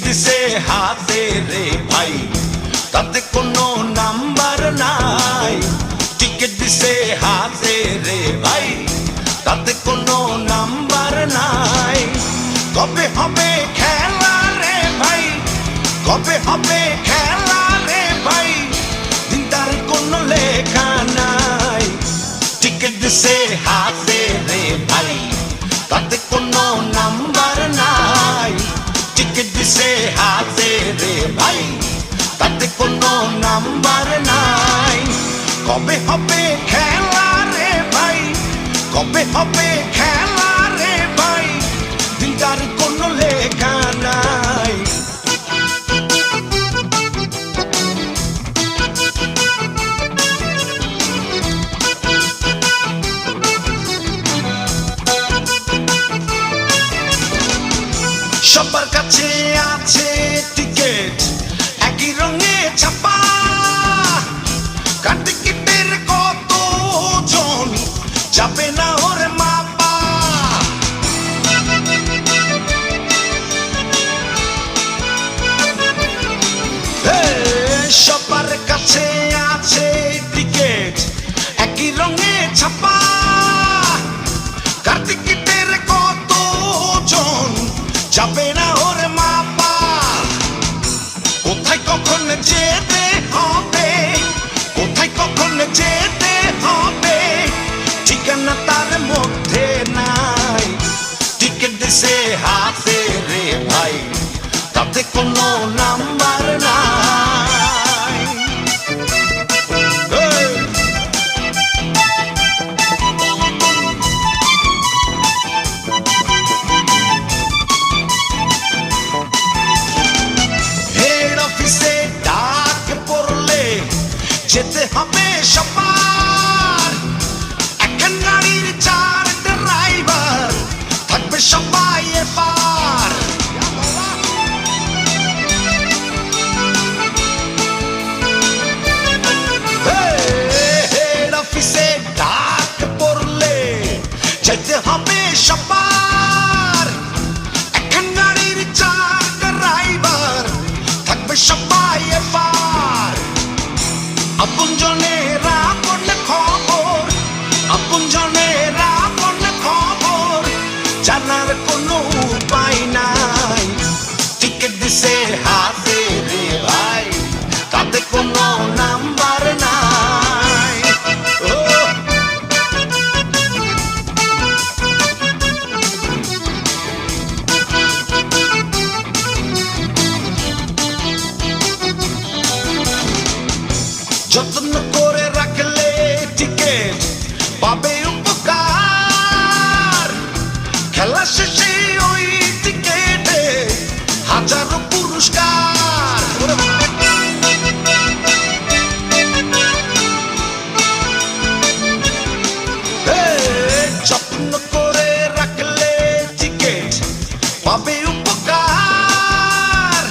দিছে হাতে রে ভাই, তাতে কোনো নাম্বার নাই। টিকিট দিছে হাতে রে ভাই, তাতে কোনো নাম্বার নাই। কবে হবে খেলা রে ভাই, কবে হবে খেলা রে ভাই, দিন তারিখ কোনো লেখা নাই। টিকিট দিছে হাতে রে ভাই, তাতে কোনো নাম্বার নাই। টিকিট দিছে হাতে রে ভাই, তাতে কোনো নাম্বার নাই। কবে হবে খেলা রে ভাই, কবে হবে খেলা রে ভাই, দিন তারিখ কোনো লেখা নাই। সবার কাছে আছে টিকিট একই রঙে ছাপা, কার টিকিটের কত জন যাবে না ওর মাপা। সবার কাছে আছে টিকিট একই রঙে ছাপা, কার টিকিটের কত জন যাবে না ওর মাপা। কোথায় কখন যেতে হবে, কোথায় কখন যেতে হবে, ঠিকানা তার মধ্যে নাই। টিকিট দিছে হাতে রে ভাই, তাতে কোনো নাম্বার নাই। হেড অফিসে ডাক পড়লে যেতে হবে সবার, এখন গাড়ির 4 ড্রাইভার থাকবে সবাই এবার। হেড অফিসে ডাক পড়লে যেতে হবে সবার, এখন গাড়ির 4 ড্রাইভার থাকবে সবাই এবার। আপন জনেরা বললে খবর, আপন জনেরা বললে খবর, জানার কোনো উপায় নাই। টিকিট দিছে হাতে রে ভাই, তাতে কোনো নাম্বার নাই। যত্ন করে রাখলে টিকিট পাবে উপকার, খেলা শেষে ওই টিকিটে হাজারো পুরস্কার। যত্ন করে রাখলে টিকিট পাবে উপকার,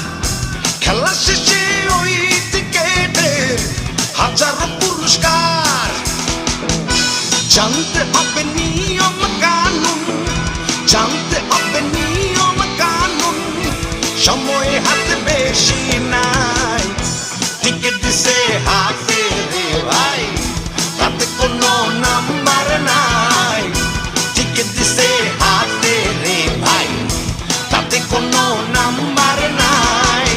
খেলা শেষে ওই টিকিটের হাজারো পুরস্কার। জানতে হবে নিয়ম কানুন, জানতে হবে নিয়ম কানুন, সময় হাতে বেশি নাই। টিকিট দিছে হাতে রে ভাই, তাতে কোনো নাম্বার নাই। টিকিট দিছে হাতে রে ভাই, তাতে কোনো নাম্বার নাই।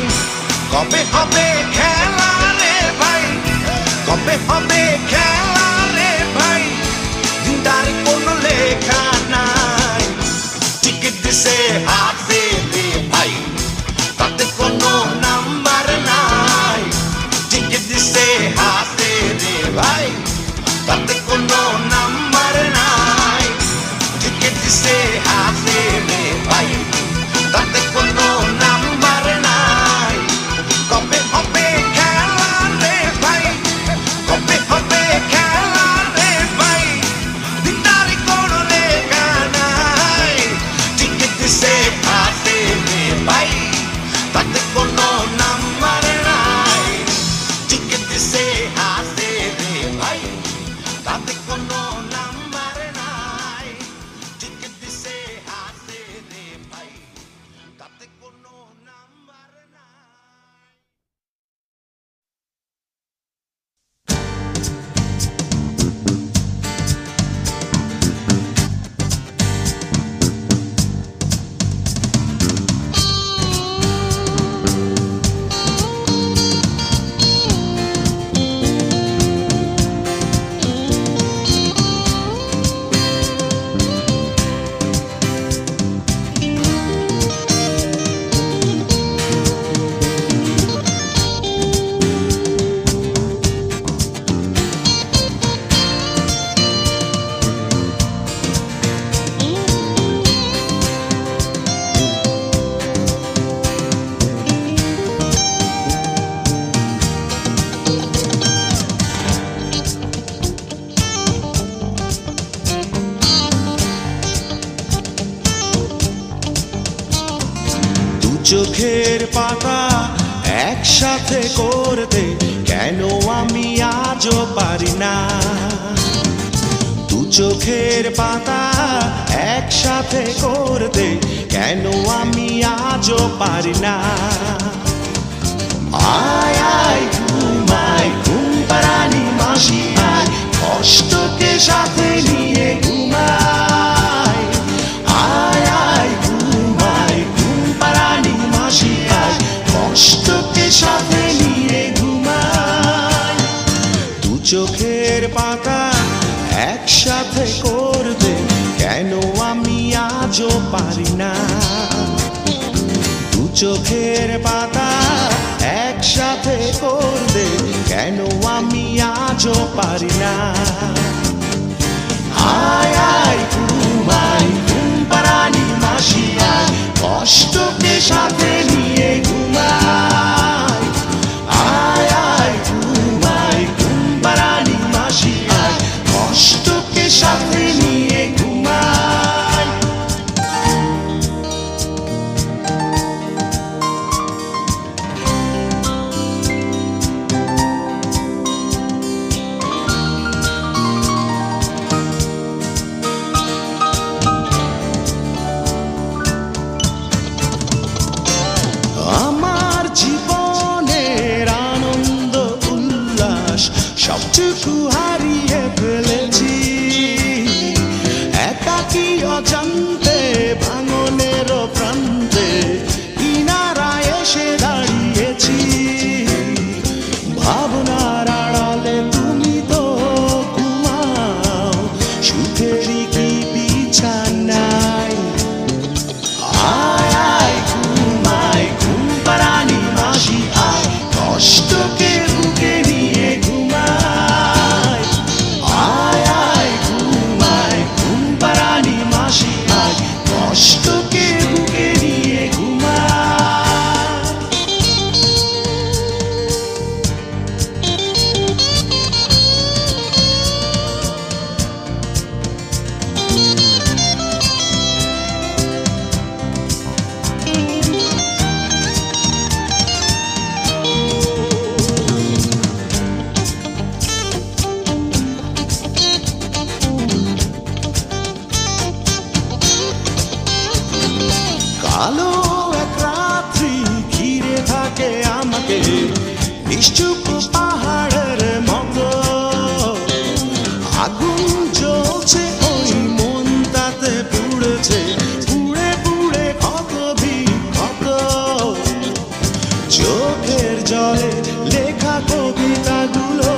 কবে হবে খেলা রে ভাই, কবে হবে খেলা রে ভাই, দিন তারিখ কোনো লেখা নাই। টিকিট দিছে হাতে রে ভাই, তাতে কোনো নাম্বার নাই। টিকিট দিছে হাতে রে ভাই, তাতে কোনো নাম্বার নাই। টিকিট দিছে হাতে রে ভাই, তাতে কোনো নাম্বার নাই। কবে হবে খেলা রে ভাই, কবে হবে খেলা রে ভাই, দিন তারিখ কোনো লেখা নাই। টিকিট দিছে পাতা একসাথে করতে কেন আমি আজও পারি না? দু চোখের পাতা একসাথে করতে কেন আমি আজও পারি না? আয় আয় ঘুমায় ঘুম পাড়ানি মাসি আয়, কষ্টকে সাথে নিয়ে ঘুমায়। আয় আয় ঘুমায় ঘুম পাড়ানি মাসি আয়, কষ্টকে সাথে নিয়ে ঘুমায়। দু চোখের পাতা একসাথে করতে কেন আমি আজও পারি না? দু চোখের পাতা একসাথে করতে কেন আমি আজও পারি না? আয় আয় ঘুমায় ঘুম পাড়ানি মাসি আয়, কষ্টকে সাথে নিয়ে ঘুমায়। আয় আয় ঘুমায় ঘুম পাড়ানি মাসি আয়, কষ্টকে সাথে নিয়ে ঘুমায়। আমার জীবনের আনন্দ উল্লাস সবটুকু হারিয়ে ফেলেছি, একাকী অজান্তে ভাঙনের প্রান্তে কিনারায় এসে দাঁড়িয়েছি। ভাবনার আড়ালে তুমি তো ঘুমাও সুখেরই কি বিছানায়। আয় আয় ঘুমায় ঘুম পাড়ানি মাসি আয়, কষ্টকে বুকে নিয়ে ঘুমায়। আয় আয় ঘুমায় ঘুম পাড়ানি মাসি আয়, কষ্টকে বুকে নিয়ে ঘুমায়। কালো এক রাত্রি ঘিরে থাকে আমাকে নিশ্চুপ পাহাড়ের মতো, আগুন জ্বলছে ওই মনটাতে পুড়েছে পুড়ে পুড়ে কত বিক্ষত। চোখের জলে লেখা কবিতাগুলো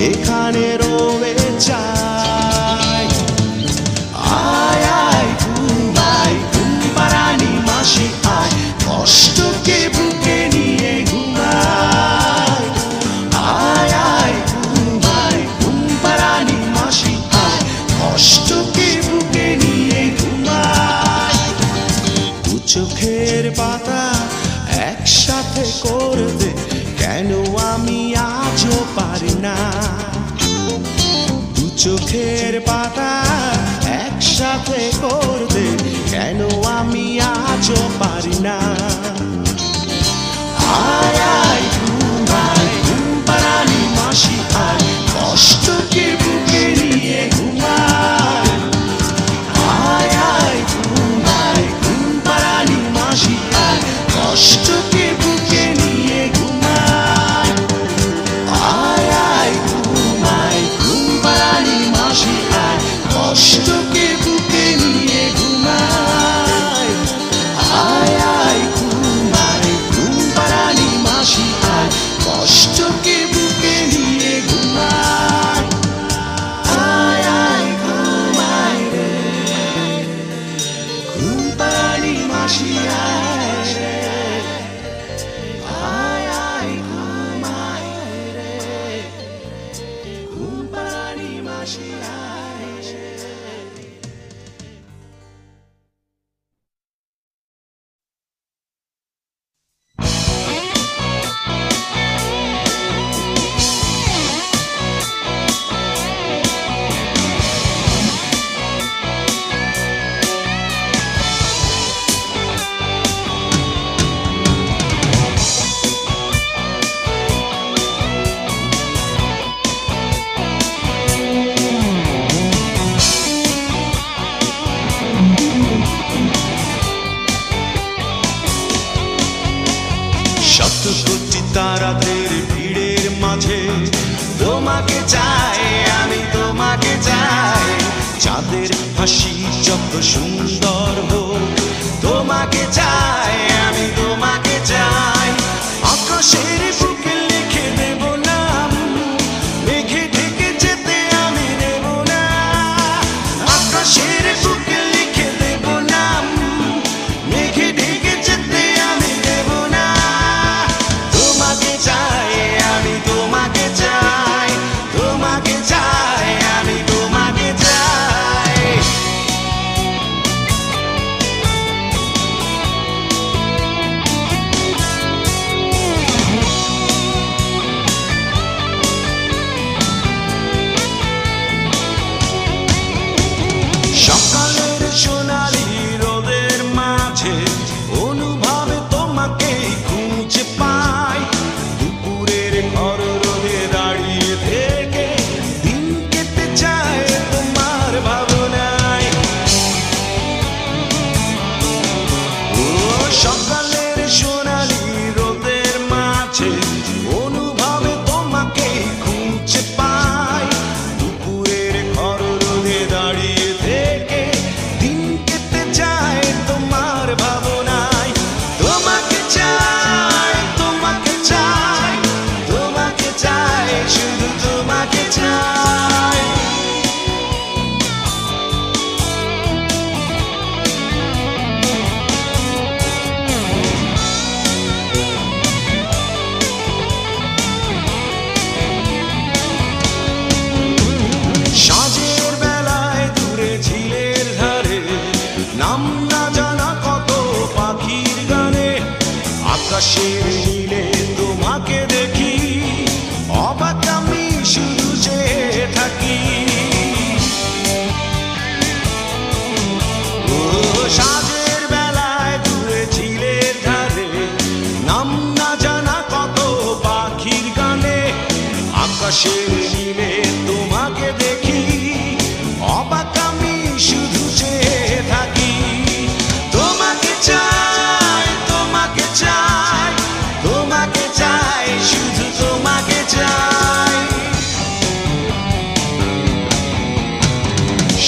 এখানে রয়ে যায়। আয় আয় ঘুমায় ঘুম পাড়ানি মাসি আয়, কষ্টকে বুকে নিয়ে ঘুমায়। আয় আয় ঘুমায় ঘুম পাড়ানি মাসি আয়, কষ্টকে বুকে নিয়ে ঘুমায়। দু চোখের পাতা একসাথে করতে কেন আমি আজও পারি না? দু চোখের পাতা একসাথে করতে কেন আমি আজও পারি না? আয় আয় ঘুমায় ঘুম পাড়ানি মাসি আয়, কষ্টকে বুকে নিয়ে ঘুমায়। আয় আয় ঘুমায় ঘুম পাড়ানি মাসি আয়, কষ্টকে বুকে নিয়ে ঘুমায়। আয় আয় ঘুমায় ঘুম পাড়ানি মাসি আয়, কষ্টকে বুকে নিয়ে কোটি তারাদের ভিড়ের মাঝে তোমাকে চাই, আমি তোমাকে চাই। চাঁদের হাসি যত সুন্দর হোক, তোমাকে চাই, আমি তোমাকে চাই। আকাশের বুকে লিখে দেব নাম, মেঘে ঢেকে যেতে আমি দেব না। আকাশের বুকে লিখে দেব নাম, মেঘে ঢেকে যেতে আমি দেব না। তোমাকে চাই, আমি তোমাকে চাই, তোমাকে চাই, আমি তোমাকে চাই। সকালের সোনালি রোদের মাঝে অনুভবে তোমাকে খুঁজে পাই। দুপুরের ঘর রোদে দাঁড়িয়ে থেকে দিন কেটে যায় তোমার ভাবনায়। ও সকালের সোনালি রোদের মাঝে অনুভবে তোমাকে খুঁজে পাই। দুপুরের ঘর রোদে দাঁড়িয়ে থেকে দিন কেটে যায় তোমার ভাবনায়। তোমাকে চাই, তোমাকে চাই, তোমাকে চাই, শুধু তোমাকে চাই। সাঁঝের বেলায় দূরে ঝিলের ধারে নাম না জানা কত পাখির গানে, আকাশের নীলে তোমাকে দেখি, অবাক আমি শুধু চেয়ে থাকি। ও সাঁঝের বেলায় দূরে ঝিলের ধারে নাম না জানা কত পাখির গানে, আকাশের নীলে তোমাকে দেখি, অবাক আমি শুধু চেয়ে থাকি। তোমাকে চাই, তোমাকে চাই, তোমাকে চাই, শুধু তোমাকে চাই।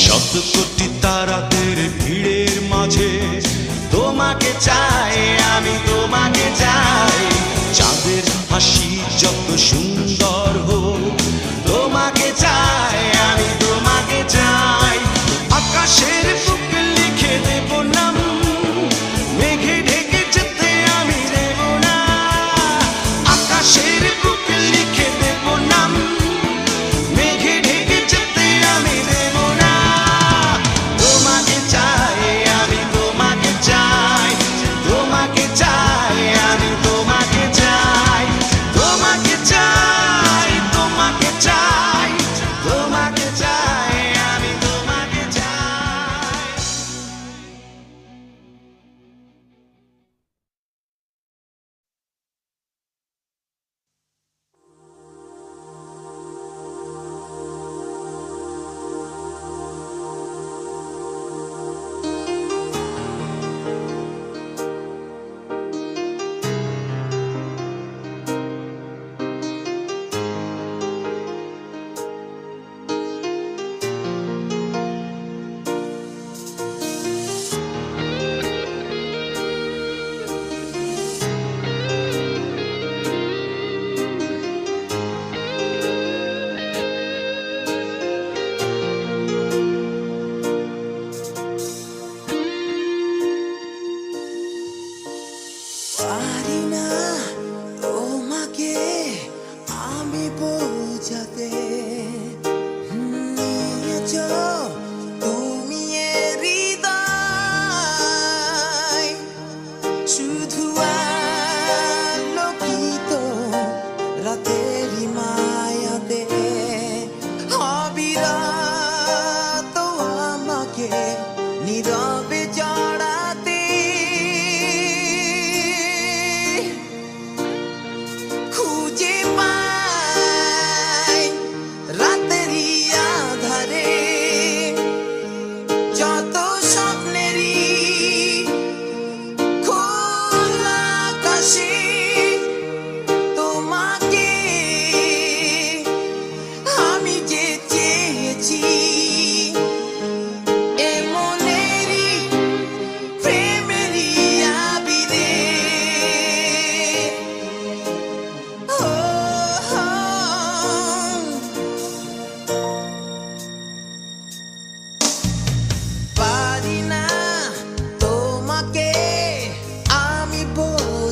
শত কোটি তারাদের ভিড়ের মাঝে তোমাকে চাই, আমি তোমাকে চাই। চাঁদের হাসি যত সুন্দর হোক, তোমাকে চাই, আমি তোমাকে চাই। আকাশের বুকে লিখে দেব নাম, মেঘে ঢেকে যেতে আমি দেব না। আকাশের বুকে লিখে দেব নাম, মেঘে ঢেকে যেতে আমি দেব না। তোমাকে চাই, আমি তোমাকে চাই, তোমাকে চাই,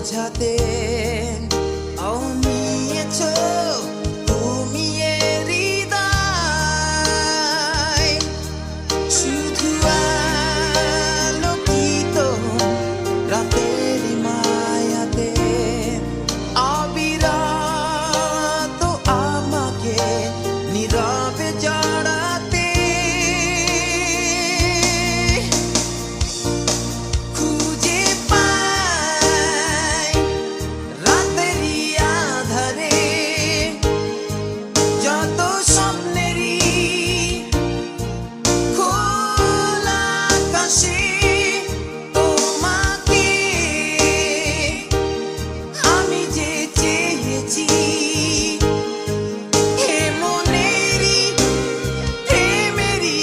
বোঝাতে নিয়েছ তুমি এ হৃদয়, শুধু আলোকিত রাতের মায়াতে অবিরত আমাকে নীরবে জড়াতে। খুঁজে পাই রাতেরই আধারে যত স্বপ্নেরই খোলা আকাশে তোমাকে আমি যে চেয়েছি, হে মনেরই প্রেমেরই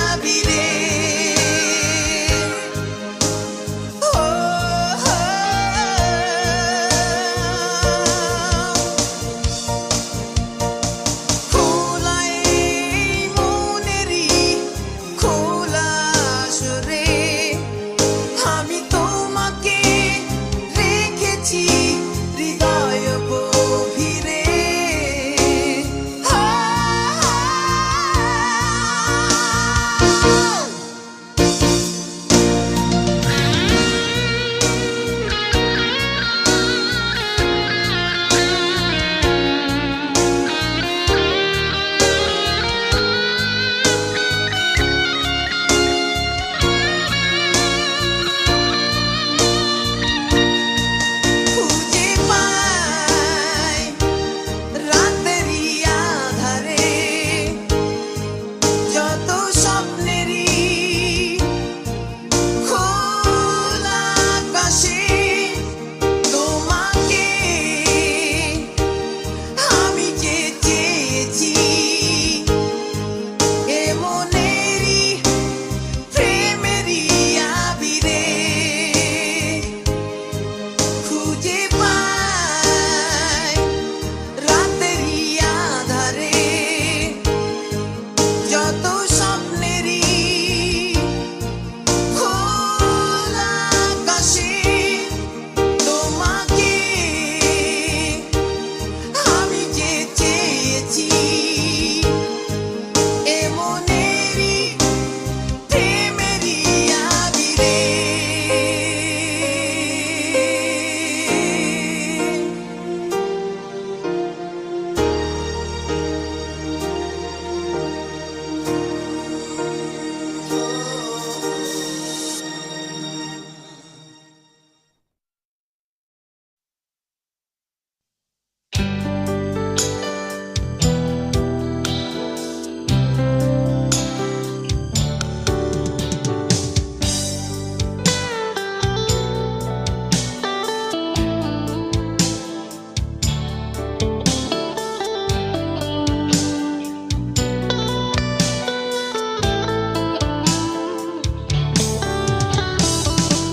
আবিরে। ও খোলা এই মনেরই খোলা আসরে আমি তোমাকে রেখেছি হৃদয় গভীরে। খুঁজে পাই রাতেরই আধারে যত স্বপ্নেরই খোলা আকাশে তোমাকে আমি যে চেয়েছি, এ মনেরই প্রেমেরই আবিরে। খুঁজে পাই রাতেরই আধারে যত স্বপ্নেরই খোলা আকাশে তোমাকে আমি যে চেয়েছি, এ মনেরই প্রেমেরই আবিরে।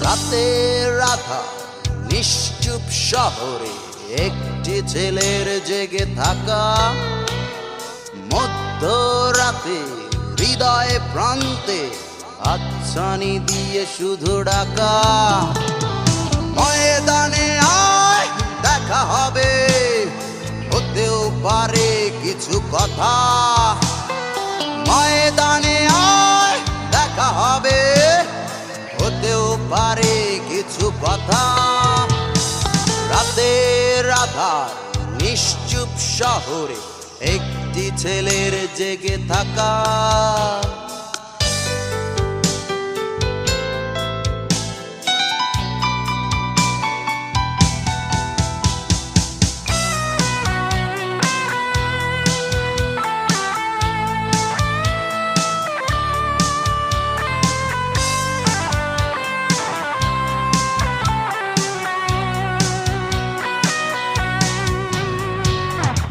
রাতের রাধা নিশ্চুপ শহরে একটি ছেলের জেগে থাকা, মধ্যরাতে হৃদয় প্রান্তে হাতছানি দিয়ে শুধু ডাকা। ময়দানে আয় দেখা হবে, হতেও পারে কিছু কথা। ময়দানে আয় দেখা হবে, হতেও পারে কিছু কথা। রাতের আধার নিশ্চুপ শহরে একটি ছেলের জেগে থাকা।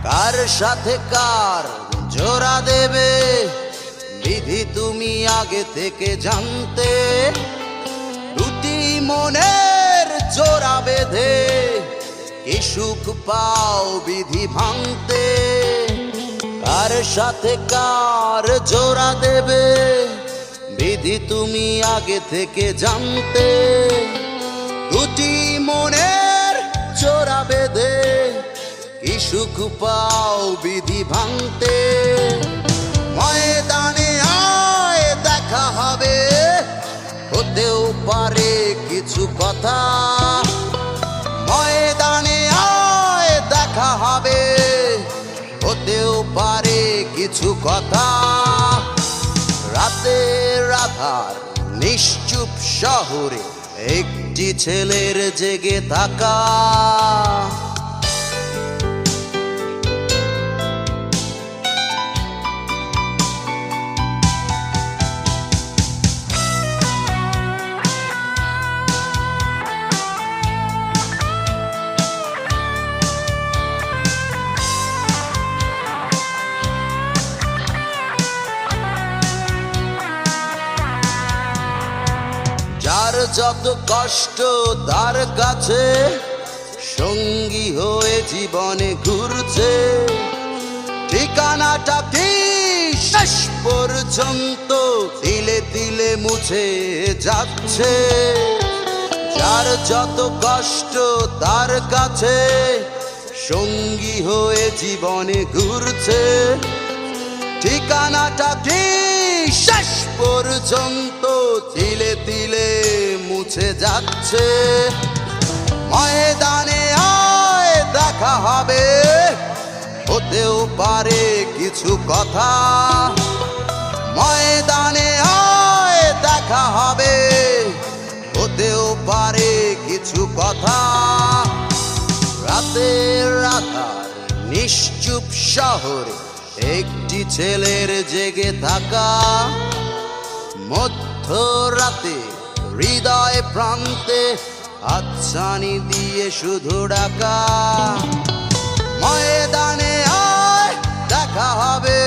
কার সাথে কার জোড়া দেবে বিধি তুমি আগে থেকে জানতে। দুটি মনের জোড়া বেঁধে কি সুখ পাও বিধি ভাঙতে। কার সাথে কার জোড়া দেবে বিধি তুমি আগে থেকে জানতে। দুটি মনের কি সুখ পাও বিধি ভাঙতে। ময়দানে আয় দেখা হবে, হতেও পারে কিছু কথা। ময়দানে আয় দেখা হবে, হতেও পারে কিছু কথা। রাতের আধার নিশ্চুপ শহরে একটি ছেলের জেগে থাকা। যার যত কষ্ট তার কাছে সঙ্গী হয়ে জীবনে ঘুরছে। ঠিকানাটা কি শেষ পর্যন্ত তিলে তিলে মুছে যাচ্ছে। যার যত কষ্ট তার কাছে সঙ্গী হয়ে জীবনে ঘুরছে। ঠিকানাটা কি শেষ পর্যন্ত তিলে তিলে মুছে যাচ্ছে। ময়দানে আয় দেখা হবে, হতেও পারে কিছু কথা। ময়দানে আয় দেখা হবে, হতেও পারে কিছু কথা। রাতের আধার নিশ্চুপ শহরে একটি ছেলের জেগে থাকা। মধ্যরাতে হৃদয় প্রান্তে হাতছানি দিয়ে শুধু ডাকা। ময়দানে আয় দেখা হবে,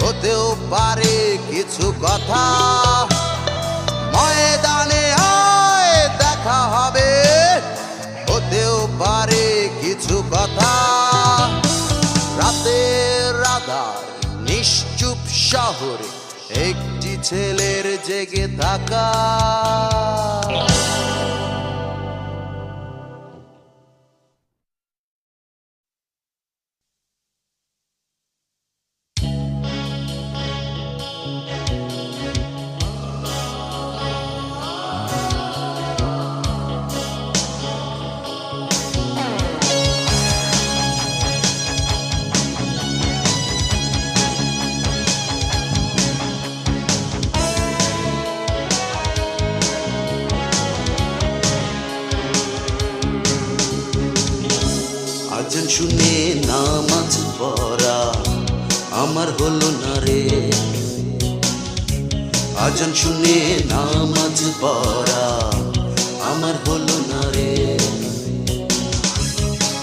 হতেও পারে কিছু কথা। ময়দানে আয় দেখা হবে, হতেও পারে কিছু কথা। রাতের আধার নিশ্চুপ শহরে একটি ছেলের জেগে থাকা। আজান শুনে নামাজ পড়া আমার হলো না রে। আজান শুনে নামাজ পড়া আমার হলো না রে।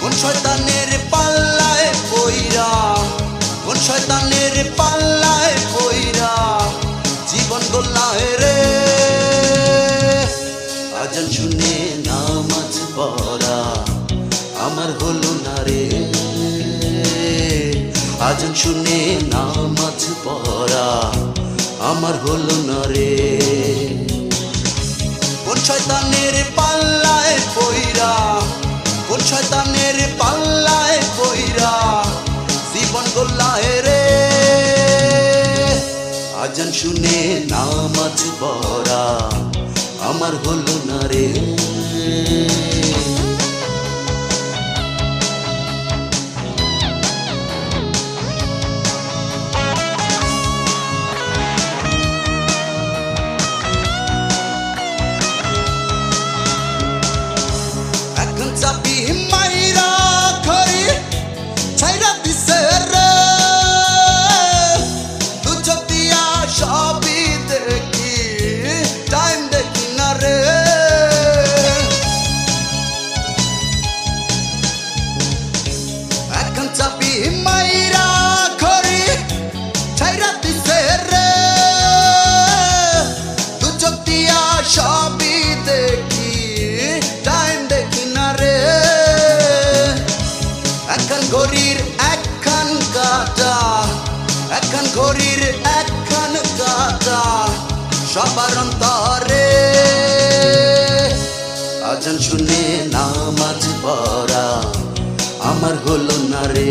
কোন শয়তানের পাল্লায় পইরা, কোন শয়তানের পাল্লায় পইরা জীবন গোল্লায় রে। আজান শুনে নামাজ পড়া আমার হলো না রে। আজান শুনে নামাজ পড়া আমার হলো না রে। কোন শয়তানের পাল্লায় পইরা, কোন শয়তানের পাল্লায় পইরা জীবন গোল্লায় রে। আজান শুনে নামাজ পড়া আমার হলো না রে। চাপি মাইরা খরি ছাইরা দিছে রে। দু চোখ দিয়া সবই দেখি, টাইম দেখি না রে। এখন চাপি মাইরা খরি ছাইরা দিছে রে। দু চোখ দিয়া সবই দেখি, টাইম দেখি না রে। এখন ঘড়ির একখান কাটা, এখন ঘড়ির একখান কাটা সবার অন্তরে। আজান শুনে নামাজ পড়া আমার হলো না রে।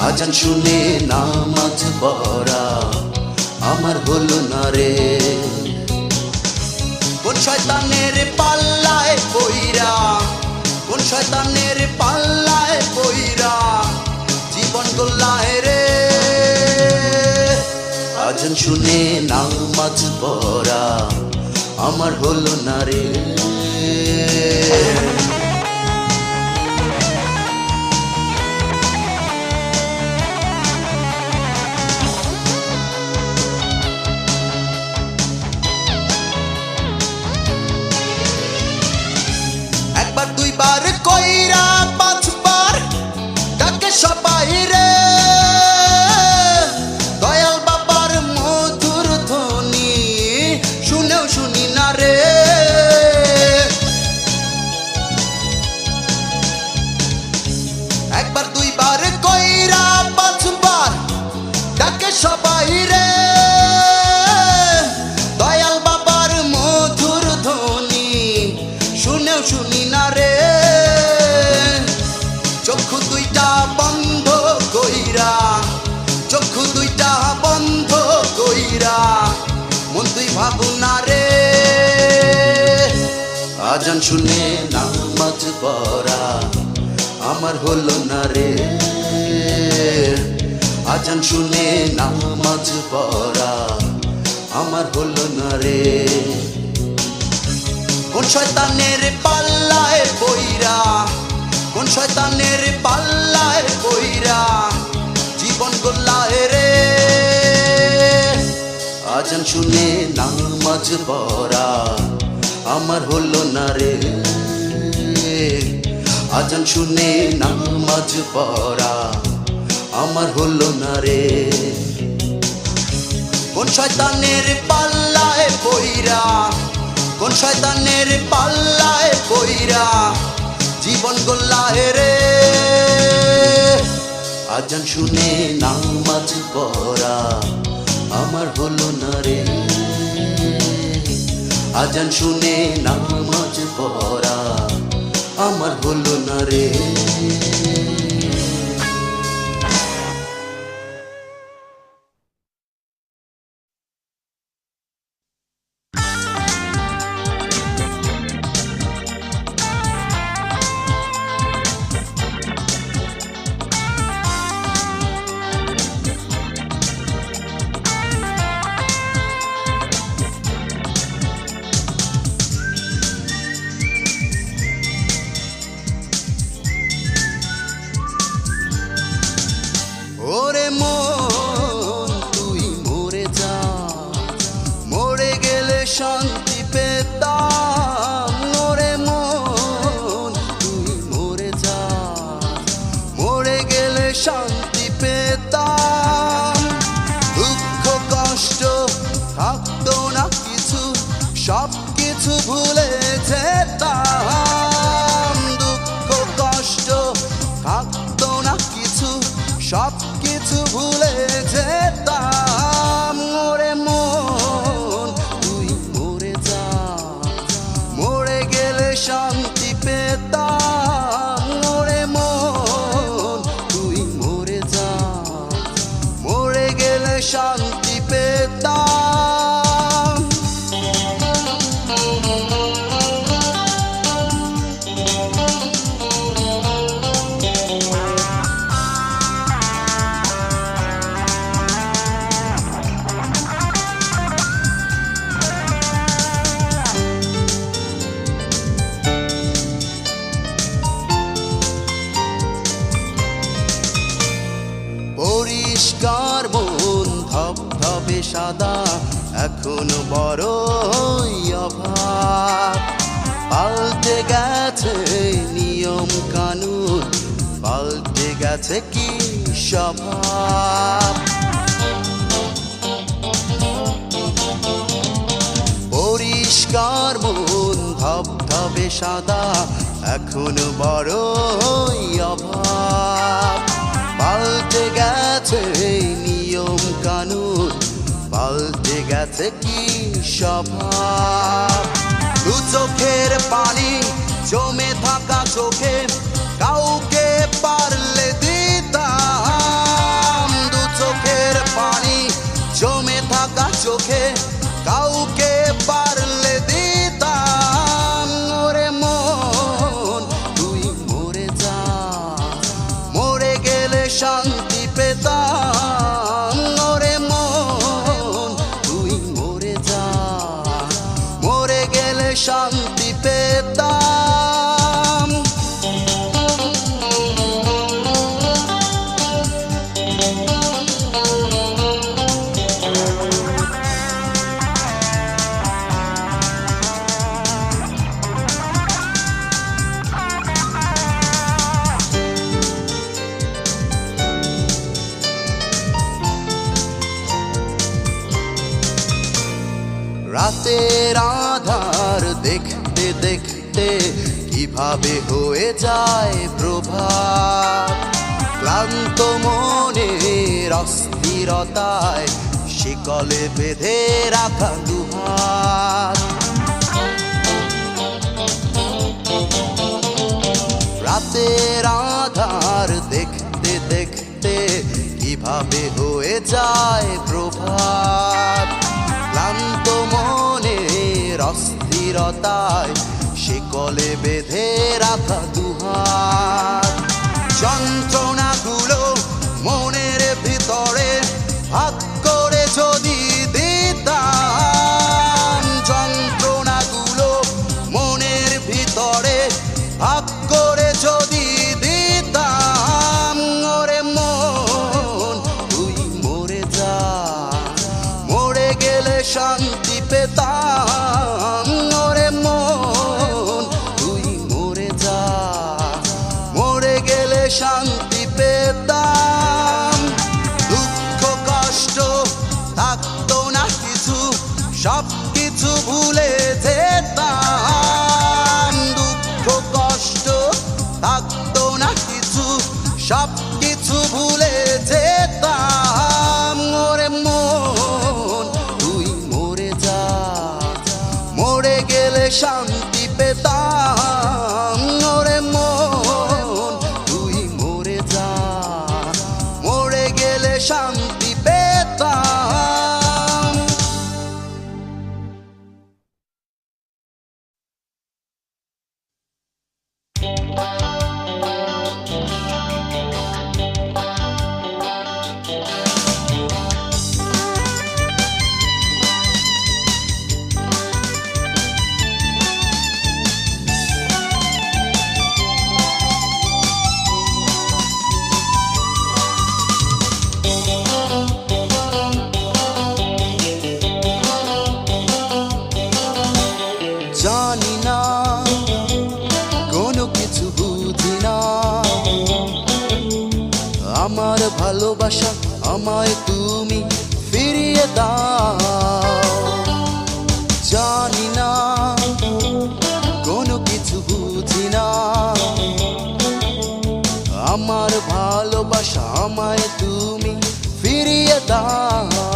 আজান শুনে নামাজ পড়া আমার হলো না রে। কোন শয়তানের পাল্লায় পইরা, কোন শয়তানের পাল্লায় পইরা জীবন গল্লায় রে। আজান শুনে নামাজ পড়া আমার হলো না রে। একবার দুইবার কইরা পাঁচবার ডাকে সবাই রে। দয়াল বাবার মধুর ধ্বনি শুনেও শুনি না রে। একবার দুইবার কইরা পাঁচবার ডাকে সবাই রে। দয়াল বাবার মধুর ধ্বনি শুনেও শুনি না রে। চক্ষু দুইটা বন্ধ কইরা, চক্ষু দুইটা বন্ধ কইরা মন তুই ভাবু না রে। আজান শুনে নামাজ পড়া আমার হলো না রে। আজান শুনে নামাজ পড়া আমার হলো না রে। কোন শয়তানের পাল্লায় পইরা, কোন শয়তানের পাল্লায় পইরা জীবন গল্লায় রে। আজান শুনে নামাজ পড়া আমার হলো না রে। আজান শুনে নামাজ পড়া আমার হলো না রে। কোন শয়তানের পাল্লায় পইরা, কোন শয়তানের পাল্লায় পইরা জীবন গল্লায় রে। আজান শুনে নামাজ পড়া আমার হলো না রে। আজান শুনে নামাজ পড়া আমার হলো না রে। ওরে মন তুই মরে যা, মরে গেলে শান্তি পেতাম। ওরে মন তুই মরে যা, মরে গেলে শান্তি পেতাম। দুঃখ কষ্ট থাকতো না কিছু, সব কিছু ভুলে যেতাম। দুঃখ কষ্ট থাকতো না কিছু, সব কিছু ভুলে যেতাম। ওরে মন তুই মরে যা, মরে গেলে শান্তি পেতাম। ওরে মন তুই মরে যা, মরে গেলে শান্তি পেতাম। পরিষ্কার মন ধবধবে সাদা, এখনো বড়ই অভাব। পাল্টে গেছে নিয়ম কানুন, পাল্টে গেছে কি স্বভাব। পরিষ্কার মন ধবধবে সাদা, এখনো বড়ই অভাব। পাল্টে গেছে নিয়ম কানুন, পাল্টে গেছে কি স্বভাব। দু চোখের পানি জমে থাকা চোখে কিভাবে হয়ে যায় প্রভাত। ক্লান্ত মনের অস্থিরতায় শিকলে বেঁধে রাখা দুহাত। রাতের আধার দেখতে দেখতে কিভাবে হয়ে যায় প্রভাত। ক্লান্ত মনের অস্থিরতায় শিকলে বেঁধে রাখা দুহাত। যন্ত্রণাগুলো মনের ভিতরে ভাগ করে যদি দিতাম, যন্ত্রণাগুলো মনের ভিতরে ভাগ করে যদি দিতাম। ওরে মন তুই মরে যা, মরে গেলে শান্তি পেতাম। ওরে মন তুই মরে যা, মরে গেলে শান্তি পেতাম। দুঃখ কষ্ট থাকতো না কিছু, সব কিছু ভুলে যেতাম। দুঃখ কষ্ট থাকতো না কিছু, সব কিছু ভুলে যেতাম। ওরে মন তুই মরে যা, মরে গেলে শান্তি পেতাম। ওরে মন তুই মরে যা, মরে গেলে শান্তি পেতাম। জানি না কোনো কিছু বুঝি না, আমার ভালোবাসা আমায় তুমি ফিরিয়ে দাও। জানি না কোনো কিছু বুঝি না, আমার ভালোবাসা আমায় তুমি ফিরিয়ে দাও।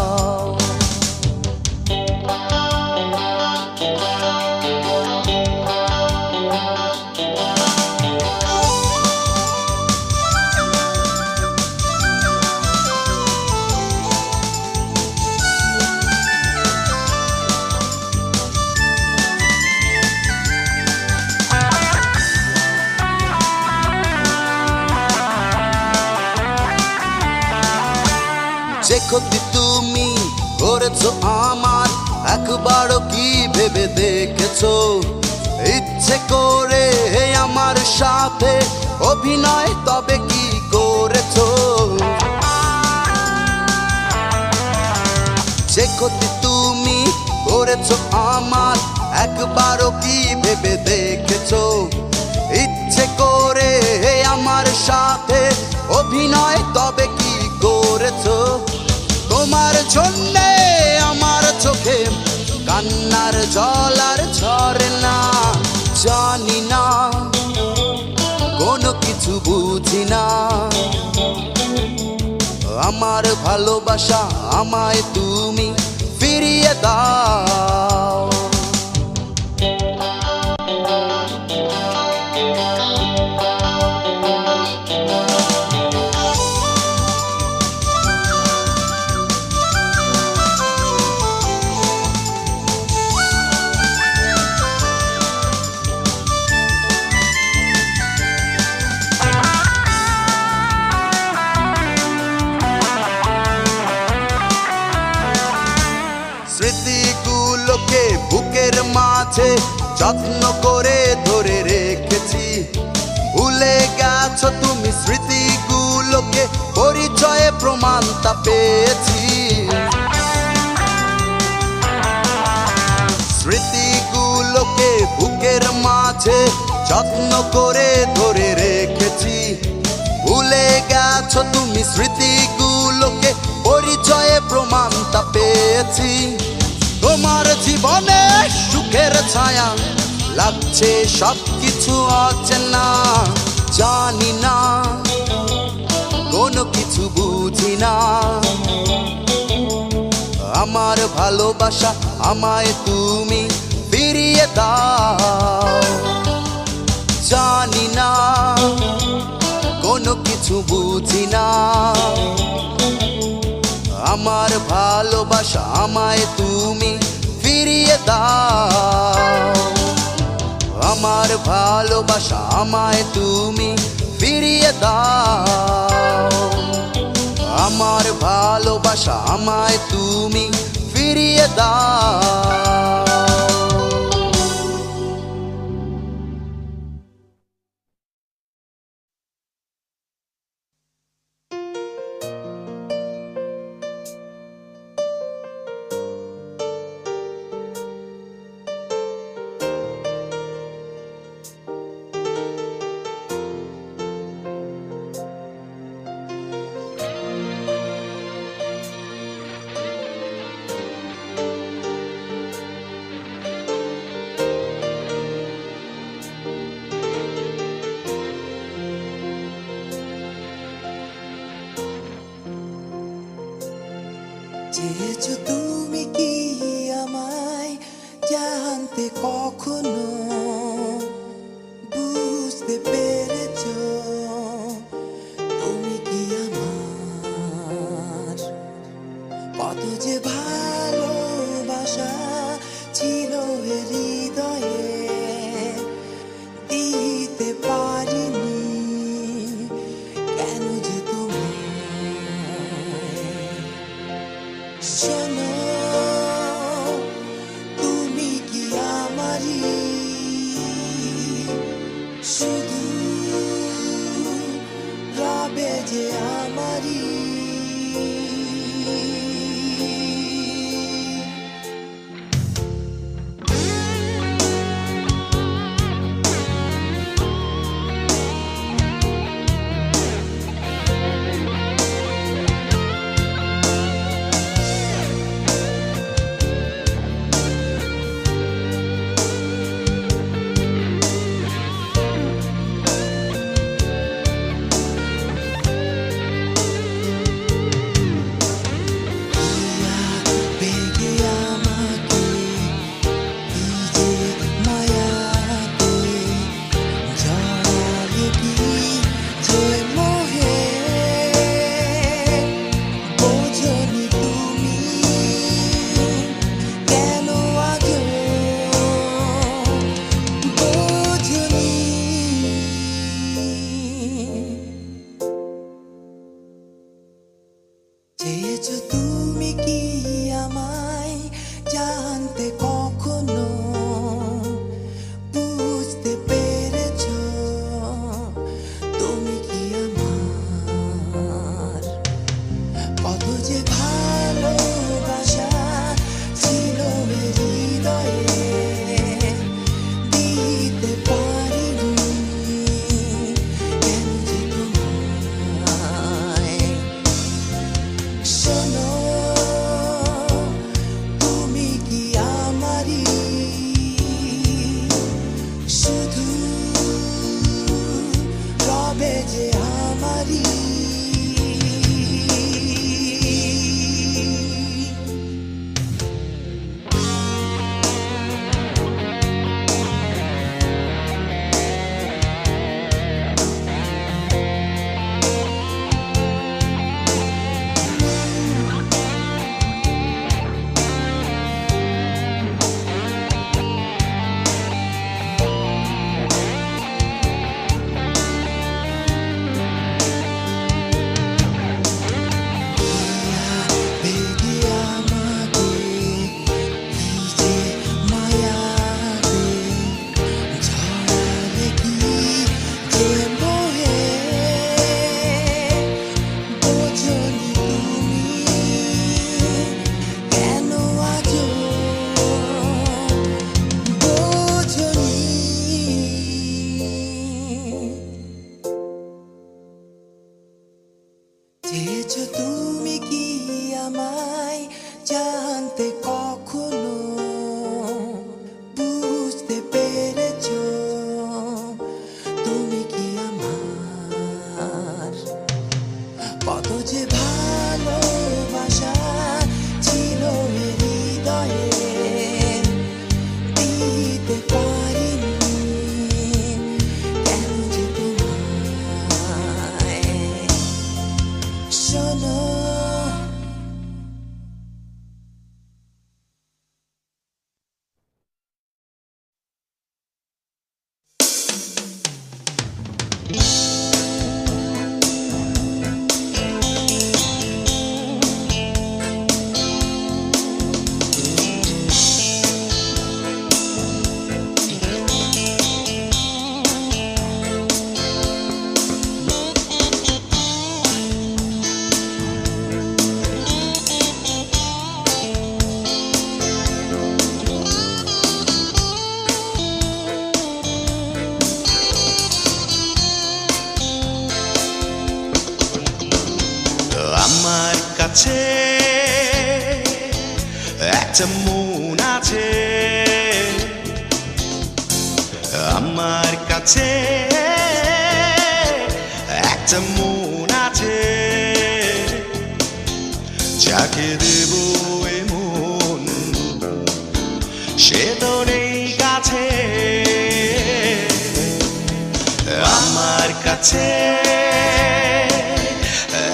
যে ক্ষতি তুমি করেছো আমার একবারও কি ভেবে দেখেছো? ইচ্ছে করে আমার সাথে অভিনয় তবে কি করেছো? যে ক্ষতি তুমি করেছো আমার একবারও কি ভেবে দেখেছো? ইচ্ছে করে আমার সাথে অভিনয় তবে কি করেছো? তোমার জন্যে আমার চোখে কান্নার জল আর ঝরে না। জানি না কোনো কিছু বুঝি না, আমার ভালোবাসা আমায় তুমি ফিরিয়ে দাও। স্মৃতিগুলোকে বুকের মাঝে যত্ন করে ধরে রেখেছি। ভুলে গেছো তুমি স্মৃতিগুলোকে, পরিচয়ে প্রমাণটা পেয়েছি। স্মৃতিগুলোকে বুকের মাঝে যত্ন করে ধরে রেখেছি। ভুলে গেছো তুমি স্মৃতিগুলোকে, পরিচয়ে প্রমাণটা পেয়েছি। তোমার জীবনে সুখের ছায়া লাগছে সব কিছু কিছু অচেনা, জানি না, কোনো কিছু বুঝি না। আমার ভালোবাসা আমায় তুমি ফিরিয়ে দাও। জানি না, কোনো কিছু বুঝি না। আমার ভালোবাসা আমায় তুমি ফিরিয়ে দাও। আমার ভালোবাসা আমায় তুমি ফিরিয়ে দাও। আমার ভালোবাসা আমায় তুমি ফিরিয়ে দাও। চেয়েছো তুমি কি আমায় জানতে কখনো বুঝতে পেরেছো তুমি কি আমার কত যে ভালোবাসা ছিল এ হৃদয়ে দিতে পারিনি কেন যে শোনো তুমি কি আমারই শুধু রবে যে আমারই চেয়েছো তুমি কি আমায় জানতে কখনো বুঝতে পেরেছো তুমি কি আমার কত যে ভালোবাসা ছিল এ হৃদয়ে দিতে পারিনি কেন যে তোমায় শোনো তুমি কি আমারই শুধু রবে যে আমারই চেয়েছো তুমি কি আমায় জানতে কখনো বুঝতে পেরেছো তুমি কি আমার কত যে ভালোবাসা ছিল এ হৃদয়ে দিতে পারিনি কেন যে তোমায় শোনো আমার কাছে একটা মন আছে, আমার কাছে একটা মন আছে, যাকে দেব এ মন সে তো নেই কাছে। আমার কাছে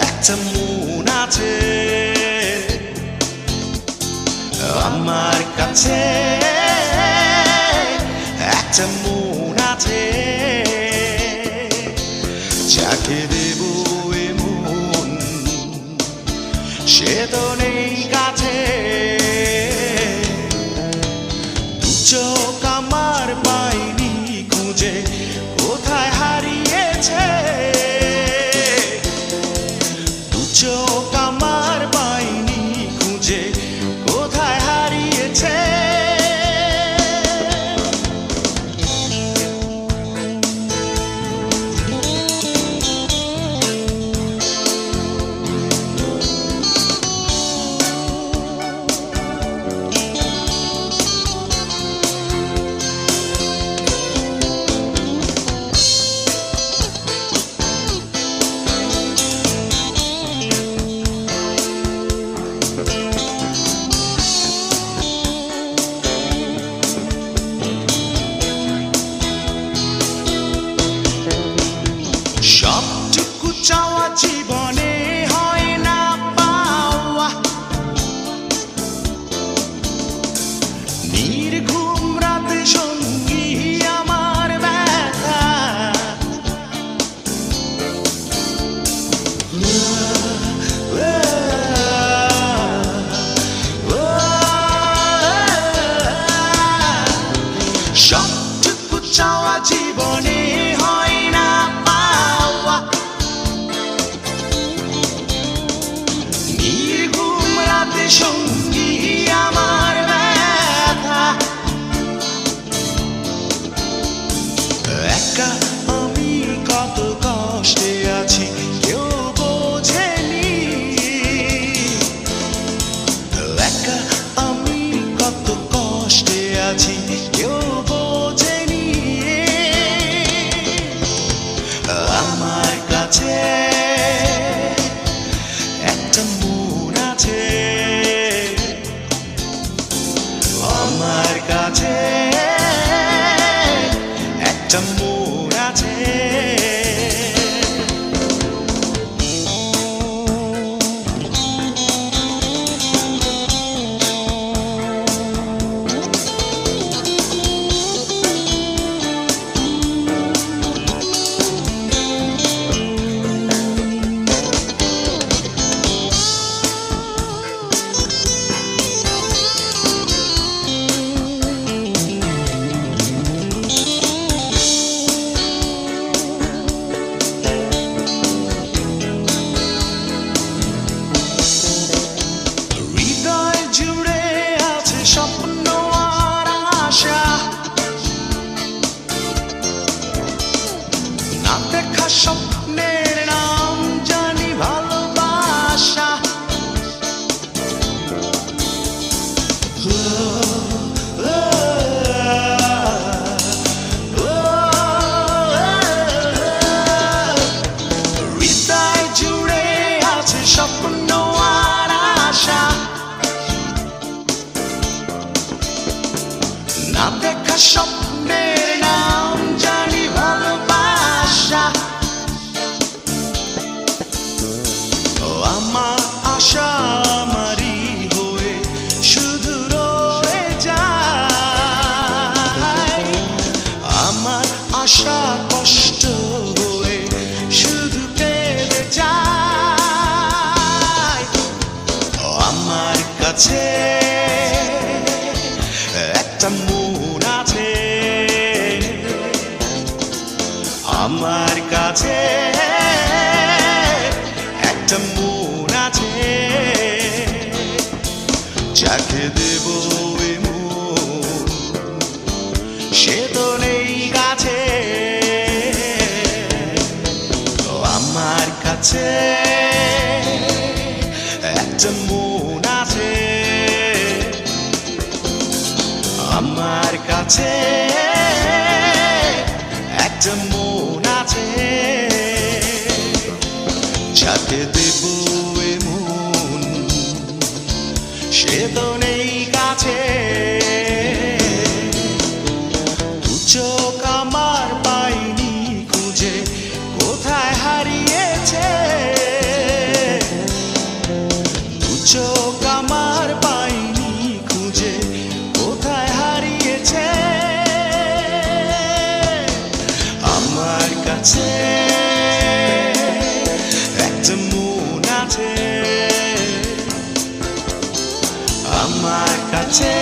একটা মন আছে, আমার কাছে একটা মন আছে, যাকে দেব এ মন সে তো নেই কাছে। দু চোখ আমার পাইনি খুঁজে কোথায় হারিয়েছে, দু চোখ আমার পাইনি খুঁজে কোথায় হারিয়েছে। সবটুকু চাওয়া জীবনে হয় না পাওয়া, নির্ঘুম রাতে সঙ্গী আমার ব্যথা, সবটুকু চাওয়া জীবনে হয় না পাওয়া, নির্ঘুম রাতে সঙ্গী আমার ব্যথা। একা আমি কত কষ্টে আছি কেউ বোঝেনি, একা আমি কত কষ্টে আছি কেউ বোঝেনি। আমার কাছে একটা মন আছে, আমার কাছে একটা মন আছে। কাছে একটা মন আছে, যাকে দেব এ মন সে তো নেই কাছে। আমার কাছে একটা মন আছে, আমার কাছে একটা মন আছে, যাকে দেব এ মন সে তো নেই কাছে। দু চোখ আমার পাইনি খুঁজে কোথায় হারিয়েছে, দু চোখ আমার পাইনি খুঁজে কোথায় হারিয়েছে। আমার কাছে একটা মন আছে, আমার কাছে